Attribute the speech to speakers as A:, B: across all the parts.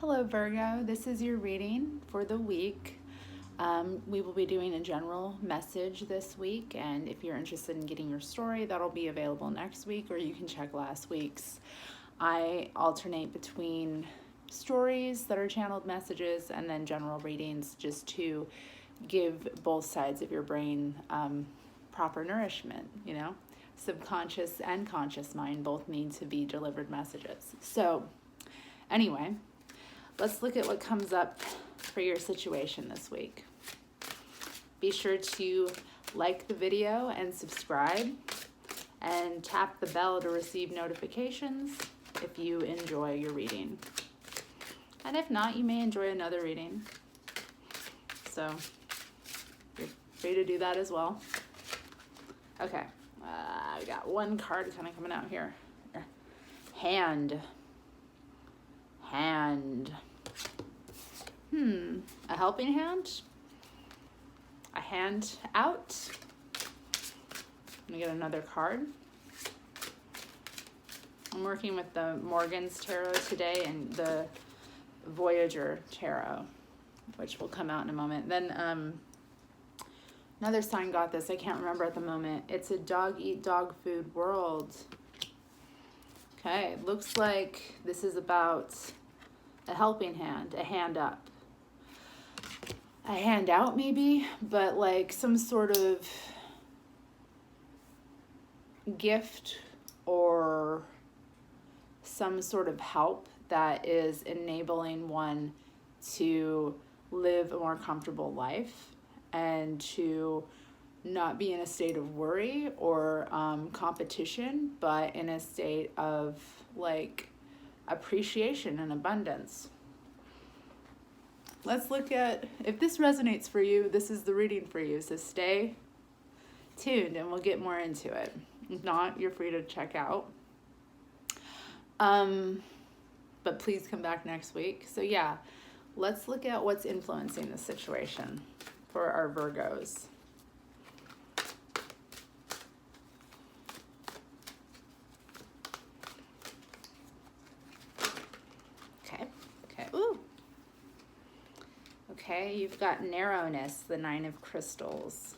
A: Hello, Virgo. This is your reading for the week. We will be doing a general message this week, and if you're interested in getting your story, that'll be available next week, or you can check last week's. I alternate between stories that are channeled messages and then general readings just to give both sides of your brain proper nourishment, Subconscious and conscious mind both need to be delivered messages. So, anyway, let's look at what comes up for your situation this week. Be sure to like the video and subscribe and tap the bell to receive notifications if you enjoy your reading. And if not, you may enjoy another reading. So you're free to do that as well. Okay, I got one card kind of coming out here. Hand. A helping hand? A hand out? Let me get another card. I'm working with the Morgan's Tarot today and the Voyager Tarot, which will come out in a moment. Then another sign got this. I can't remember at the moment. It's a dog eat dog food world. Okay, looks like this is about a helping hand, a hand up. A hand out maybe, but like some sort of gift or some sort of help that is enabling one to live a more comfortable life and to not be in a state of worry or competition, but in a state of like appreciation and abundance. Let's look at, if this resonates for you, this is the reading for you. So stay tuned and we'll get more into it. If not, you're free to check out. But please come back next week. So yeah, let's look at what's influencing the situation for our Virgos. Okay, you've got narrowness, the Nine of Crystals,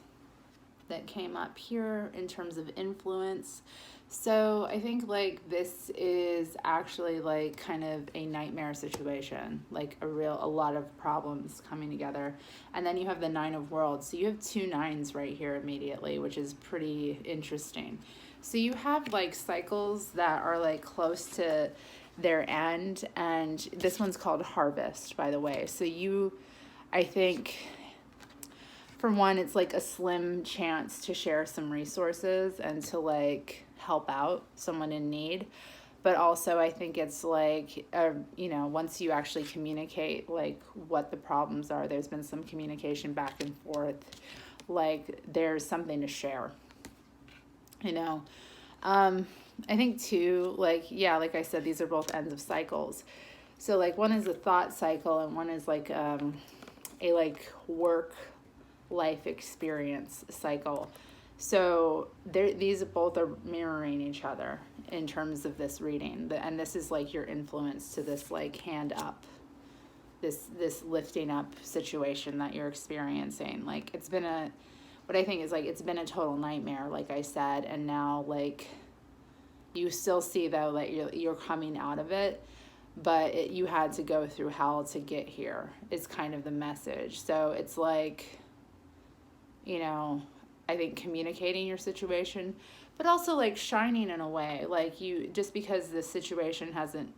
A: that came up here in terms of influence. So I think like this is actually like kind of a nightmare situation, like a lot of problems coming together. And then you have the Nine of Worlds. So you have two nines right here immediately, which is pretty interesting. So you have like cycles that are like close to their end, and this one's called Harvest, by the way. So I think, for one, it's like a slim chance to share some resources and to like help out someone in need. But also I think it's like, once you actually communicate like what the problems are, there's been some communication back and forth, like there's something to share, I think too, like I said, these are both ends of cycles. So like one is a thought cycle and one is like a work life experience cycle. So these both are mirroring each other in terms of this reading. And this is like your influence to this like hand up, this lifting up situation that you're experiencing. Like it's been what I think is like, it's been a total nightmare, like I said, and now like you still see though that you're coming out of it, but you had to go through hell to get here is kind of the message. So it's like, I think communicating your situation, but also like shining in a way, like just because the situation hasn't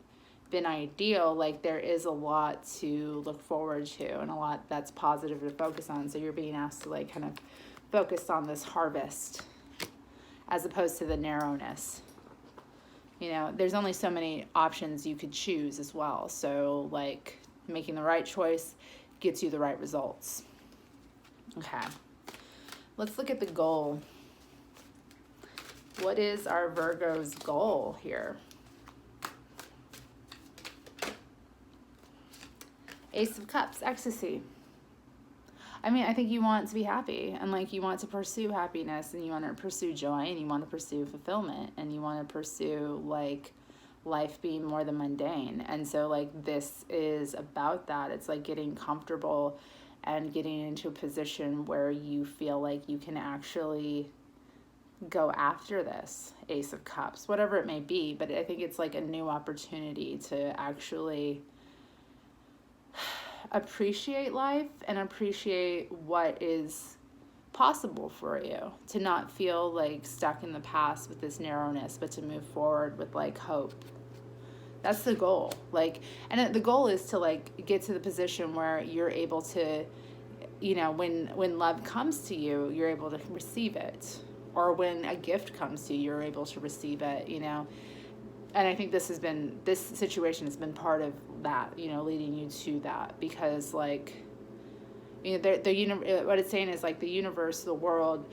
A: been ideal, like there is a lot to look forward to and a lot that's positive to focus on. So you're being asked to like kind of focus on this harvest as opposed to the narrowness. There's only so many options you could choose as well. So like making the right choice gets you the right results. Okay. Let's look at the goal. What is our Virgo's goal here? Ace of Cups, ecstasy. I think you want to be happy and like you want to pursue happiness and you want to pursue joy and you want to pursue fulfillment and you want to pursue like life being more than mundane. And so like this is about that. It's like getting comfortable and getting into a position where you feel like you can actually go after this Ace of Cups, whatever it may be. But I think it's like a new opportunity to actually appreciate life and appreciate what is possible for you, to not feel like stuck in the past with this narrowness, but to move forward with like hope. That's the goal. Like, and the goal is to like get to the position where you're able to, you know, when love comes to you, you're able to receive it. Or when a gift comes to you, you're able to receive it, you know. And I think this situation has been part of that, you know, leading you to that. Because like, you know, what it's saying is like the universe, the world,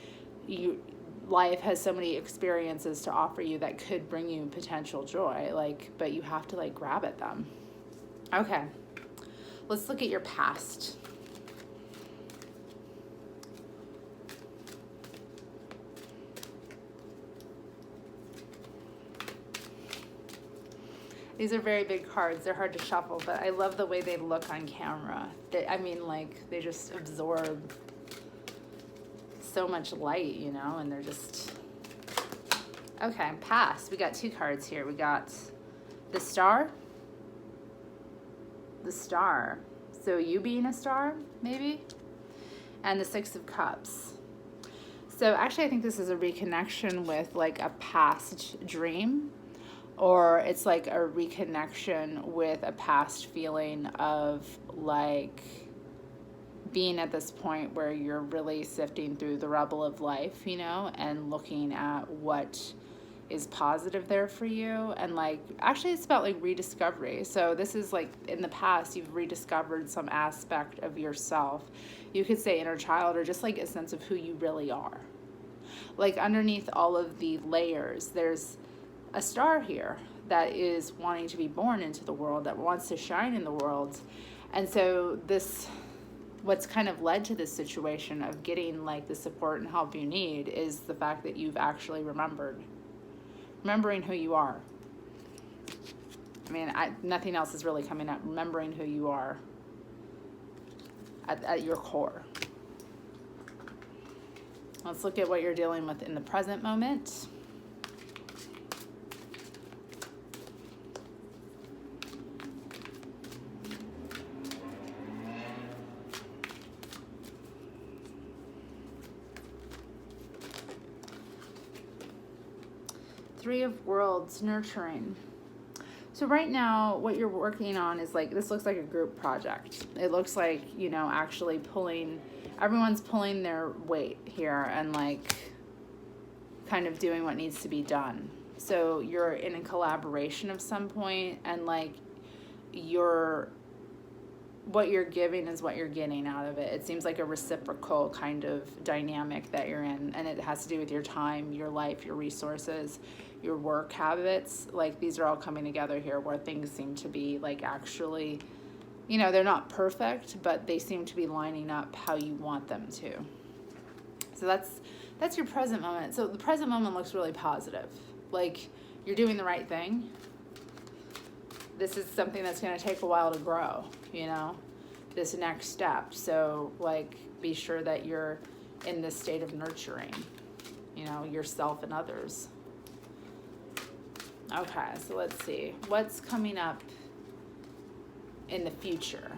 A: life has so many experiences to offer you that could bring you potential joy, like, but you have to like grab at them. Okay, let's look at your past. These are very big cards. They're hard to shuffle, but I love the way they look on camera. I mean, like, they just absorb so much light, you know, and they're just... Okay, past. We got two cards here. We got the Star. The Star. So you being a star, maybe? And the Six of Cups. So actually, I think this is a reconnection with, like, a past dream. Or it's like a reconnection with a past feeling of like being at this point where you're really sifting through the rubble of life, you know, and looking at what is positive there for you. And like, actually it's about like rediscovery. So this is like in the past, you've rediscovered some aspect of yourself. You could say inner child, or just like a sense of who you really are. Like underneath all of the layers, there's a star here that is wanting to be born into the world, that wants to shine in the world. And so this, what's kind of led to this situation of getting like the support and help you need is the fact that you've actually remembering who you are. I mean, nothing else is really coming up. Remembering who you are at your core. Let's look at what you're dealing with in the present moment. Three of Worlds, nurturing. So right now, what you're working on is like, this looks like a group project. It looks like, you know, actually everyone's pulling their weight here and like kind of doing what needs to be done. So you're in a collaboration of some point, and like what you're giving is what you're getting out of it. It seems like a reciprocal kind of dynamic that you're in, and it has to do with your time, your life, your resources, your work habits. Like these are all coming together here where things seem to be like actually, you know, they're not perfect, but they seem to be lining up how you want them to. So that's your present moment. So the present moment looks really positive. Like you're doing the right thing. This is something that's going to take a while to grow, you know, this next step. So like, be sure that you're in this state of nurturing, you know, yourself and others. Okay, so let's see. What's coming up in the future?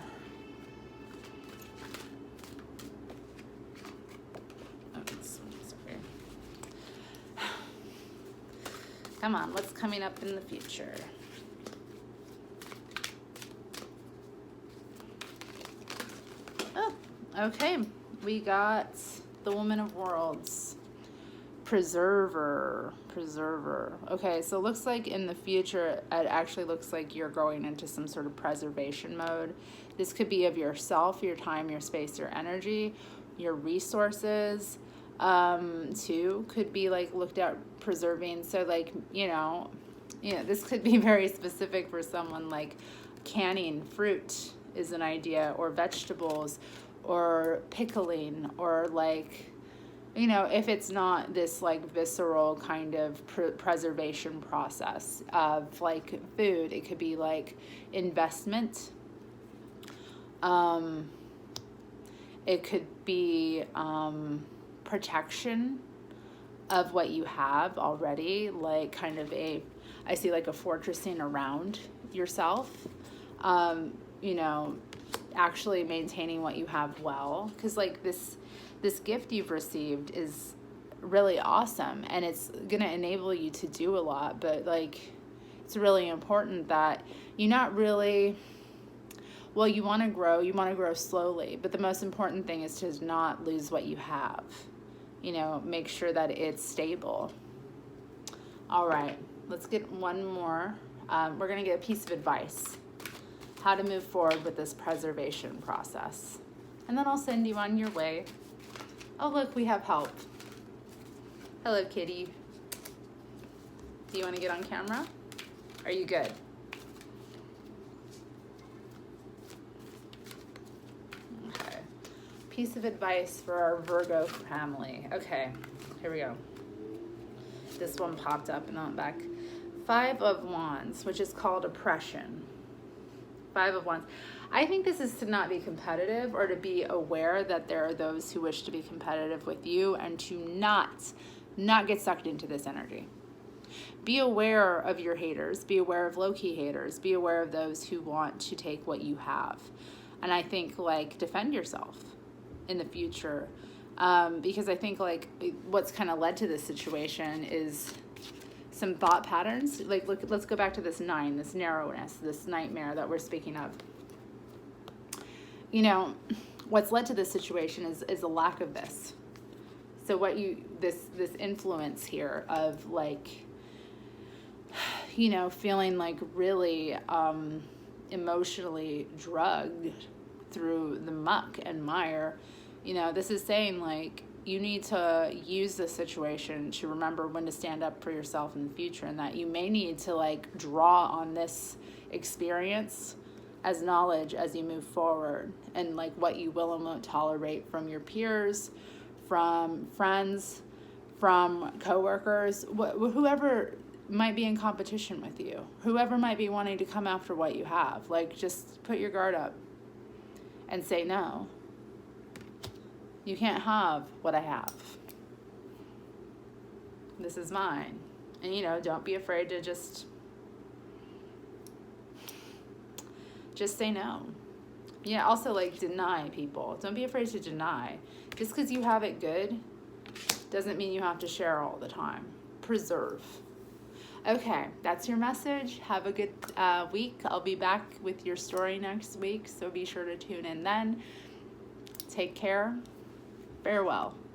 A: Oh, sorry. Come on, what's coming up in the future? Okay, we got the Woman of Worlds, Preserver. Okay, so it looks like in the future, it actually looks like you're going into some sort of preservation mode. This could be of yourself, your time, your space, your energy, your resources, too. Could be like looked at preserving. So like, you know, this could be very specific for someone, like canning fruit is an idea, or vegetables, or pickling, or like you know, if it's not this like visceral kind of preservation process of like food, it could be like investment. It could be protection of what you have already, like kind of I see like a fortressing around yourself, you know, actually maintaining what you have well, because like this gift you've received is really awesome and it's gonna enable you to do a lot, but like it's really important that you're not really, well, you want to grow slowly, but the most important thing is to not lose what you have. You know, make sure that it's stable. All right, let's get one more. We're going to get a piece of advice, how to move forward with this preservation process. And then I'll send you on your way. Oh, look, we have help. Hello, kitty. Do you want to get on camera? Are you good? Okay. Piece of advice for our Virgo family. Okay, here we go. This one popped up and I went back. 5 of Wands, which is called oppression. 5 of Wands. I think this is to not be competitive, or to be aware that there are those who wish to be competitive with you, and to not get sucked into this energy. Be aware of your haters. Be aware of low-key haters. Be aware of those who want to take what you have. And I think, like, defend yourself in the future. Because I think, like, what's kind of led to this situation is some thought patterns. Like, look, let's go back to this 9, this narrowness, this nightmare that we're speaking of. You know, what's led to this situation is a lack of this. So this influence here of, like, you know, feeling like really emotionally drugged through the muck and mire, you know, this is saying, like, you need to use this situation to remember when to stand up for yourself in the future, and that you may need to, like, draw on this experience as knowledge as you move forward, and, like, what you will and won't tolerate from your peers, from friends, from coworkers, whoever might be in competition with you, whoever might be wanting to come after what you have. Like, just put your guard up and say no. You can't have what I have. This is mine. And, you know, don't be afraid to just say no. Yeah, also, like, deny people. Don't be afraid to deny. Just because you have it good doesn't mean you have to share all the time. Preserve. Okay, that's your message. Have a good week. I'll be back with your story next week, so be sure to tune in then. Take care. Farewell.